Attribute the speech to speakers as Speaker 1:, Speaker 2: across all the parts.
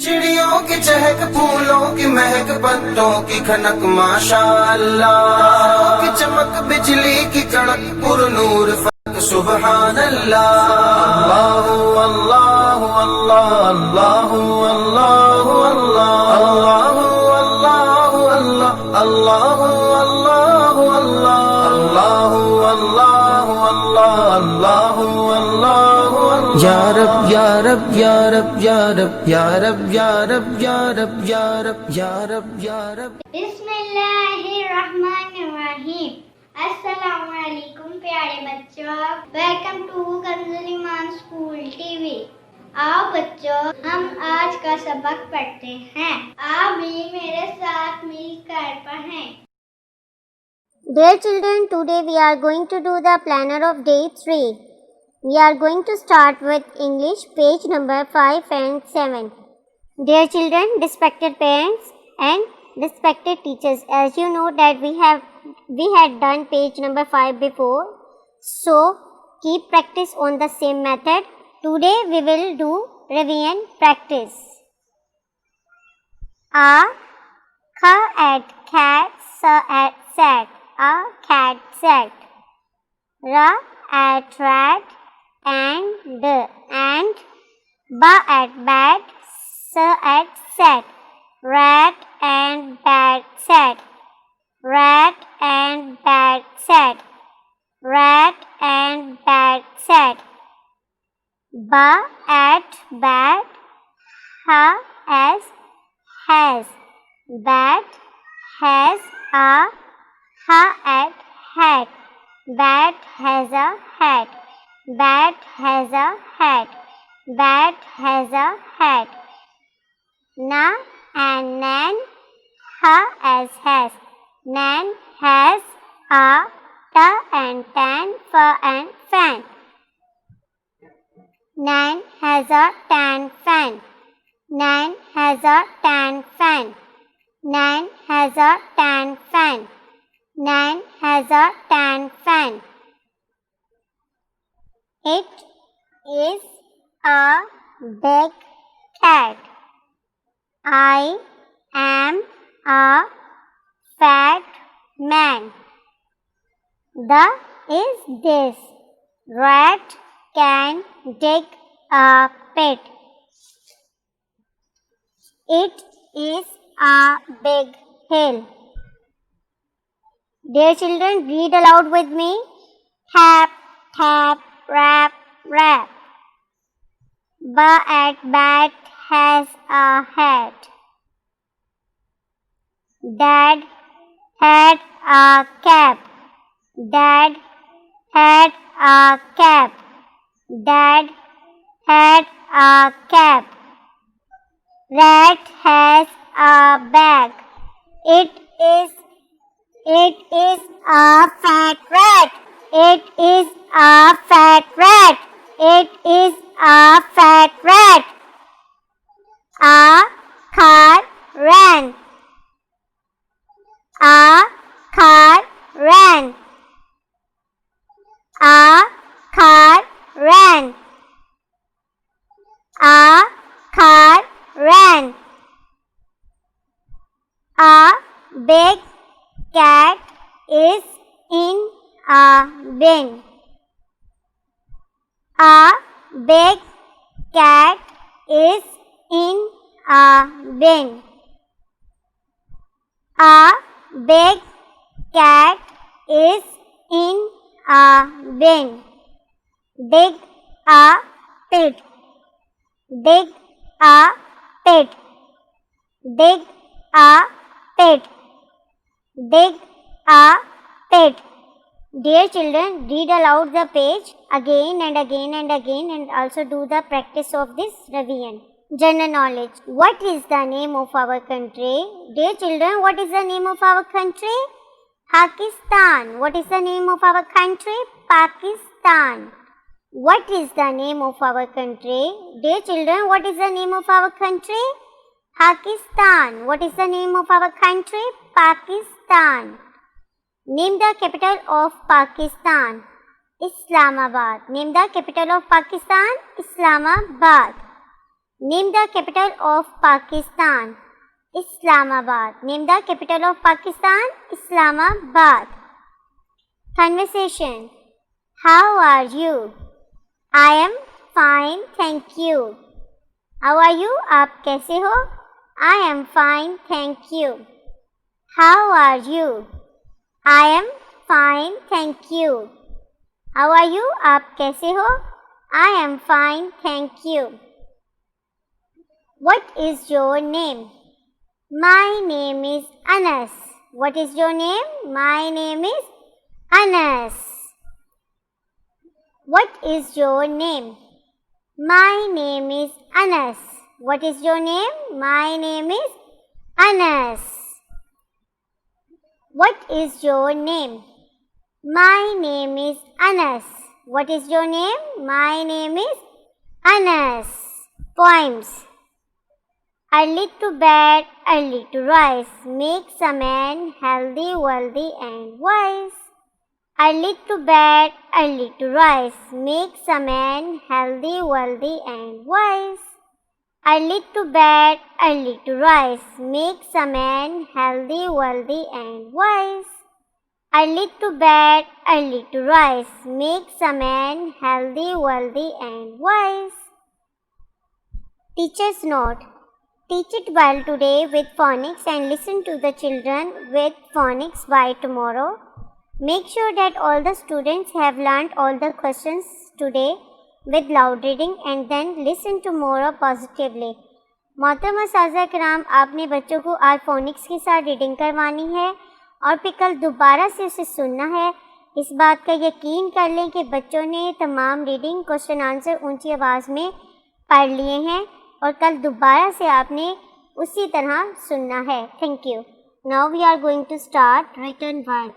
Speaker 1: चिड़ियों की चहक, फूलों की महक, पत्तों की खनक, माशाअल्लाह। तारों की चमक, बिजली की कड़क, पुरनूर फलक, सुबहान अल्लाह। अल्लाहु अल्लाहु अल्लाह, अल्लाहु अल्लाहु अल्लाह, अल्लाहु अल्लाहु अल्लाह, अल्लाहु अल्लाहु अल्लाह, अल्लाहु अल्लाहु अल्लाह, अल्लाहु अल्लाहु अल्लाह। या रब या रब या रब या रब या रब या रब या रब या रब या रब या रब।
Speaker 2: बिस्मिल्लाहिर्रहमानिर्रहीम। अस्सलामुअलैकुम प्यारे बच्चों, welcome to Kanz Iman school TV. आओ बच्चों, हम आज का सबक पढ़ते हैं। आप भी मेरे साथ मिलकर पढ़ें। Dear children, today we are going to do the planner of day 3. We are going to start with English page number 5 and 7. Dear children, respected parents and respected teachers, as you know that we had done page number 5 before, so keep practice on the same method. Today we will do revision practice. A, K at cat, S at sat, a cat sat. R at rat, and B at bat, S at sat, rat and bat sat, rat and bat sat, rat and bat sat. B at bat, has, bat has a, at hat, bat has a hat, bat has a hat, bat has a hat. Na and nan, as has, nan has a, ta and tan, and fan. Nan has a tan fan, nan has a tan fan, nan has a tan fan, nan has a tan fan. It is a big cat. I am a fat man. The is this. Rat can dig a pit. It is a big hill. Dear children, read aloud with me. Tap, tap, rap, rap. B at bat has a hat. Dad had a cap. Dad had a cap. Dad had a cap. Rat has a bag. It is a fat rat. It is a fat rat. It is a fat rat. A car ran. A car ran. A car ran. A car ran. A big cat is in a bin. A big cat is in a bin. A big cat is in a bin. Dig a pit. Dig a pit. Dig a pit. Dig a pit. Dear children, read aloud the page again and again and again, and also do the practice of this revision. General knowledge. What is the name of our country? Dear children, what is the name of our country? Pakistan. What is the name of our country? Pakistan. What is the name of our country? Dear children, what is the name of our country? Pakistan. What is the name of our country? Pakistan. Name the capital of Pakistan. Islamabad. Name the capital of Pakistan. Islamabad. Name the capital of Pakistan. Islamabad. Name the capital of Pakistan. Islamabad. Conversation. How are you? I am fine, thank you. How are you? आप कैसे हो? I am fine, thank you. How are you? I am fine, thank you. How are you? आप कैसे हो? I am fine, thank you. What is your name? My name is Anas. What is your name? My name is Anas. What is your name? My name is Anas. What is your name? My name is Anas. What is your name? My name is Anas. What is your name? My name is Anas. Poems. Early to bed, early to rise, makes a man healthy, wealthy and wise. Early to bed, early to rise, makes a man healthy, wealthy and wise. Early to bed, early to rise, makes a man healthy, wealthy and wise. Early to bed, early to rise, makes a man healthy, wealthy and wise. Teacher's note. Teach it well today with phonics and listen to the children with phonics by tomorrow. Make sure that all the students have learnt all the questions today with loud reading and then listen tomorrow positively. मोहतरमा साज़ा कराम, आपने बच्चों को आज phoenix के साथ reading करवानी है और फिर कल दोबारा से उसे सुनना है। इस बात का यकीन कर लें कि बच्चों ने तमाम रीडिंग क्वेश्चन आंसर ऊंची आवाज़ में पढ़ लिए हैं और कल दोबारा से आपने उसी तरह सुनना है। Thank you. Now we are going to start written work.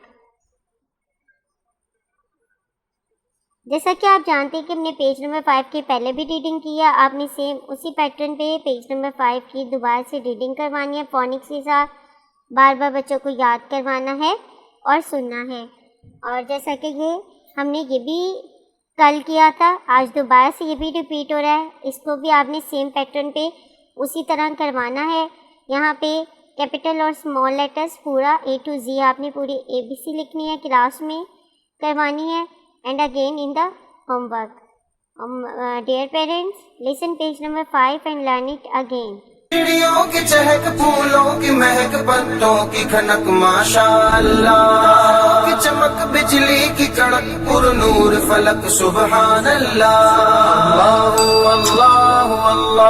Speaker 2: जैसा कि आप जानते हैं कि हमने पेज नंबर 5 की पहले भी रीडिंग की है, आपने सेम उसी पैटर्न पे पेज नंबर 5 की दोबारा से रीडिंग करवानी है। फोनिक्स के साथ बार बार बच्चों को याद करवाना है और सुनना है। और जैसा कि हमने ये भी कल किया था, आज दोबारा से ये भी रिपीट हो रहा है। इसको भी आपने सेम पैटर्न पे उसी तरह करवाना है। यहाँ पे कैपिटल और स्मॉल लेटर्स पूरा A to Z आपने पूरी ABC लिखनी है, क्लास में करवानी है। And again in the homework. Dear parents, listen page number 5 and learn it again.
Speaker 1: चिड़ियों की चहक, फूलों की महक, पत्तों की खनक, माशाअल्लाह की चमक, बिजली की कड़क, पुरनूर फलक, सुबहान अल्लाह। अल्लाह अल्लाह अल्लाह।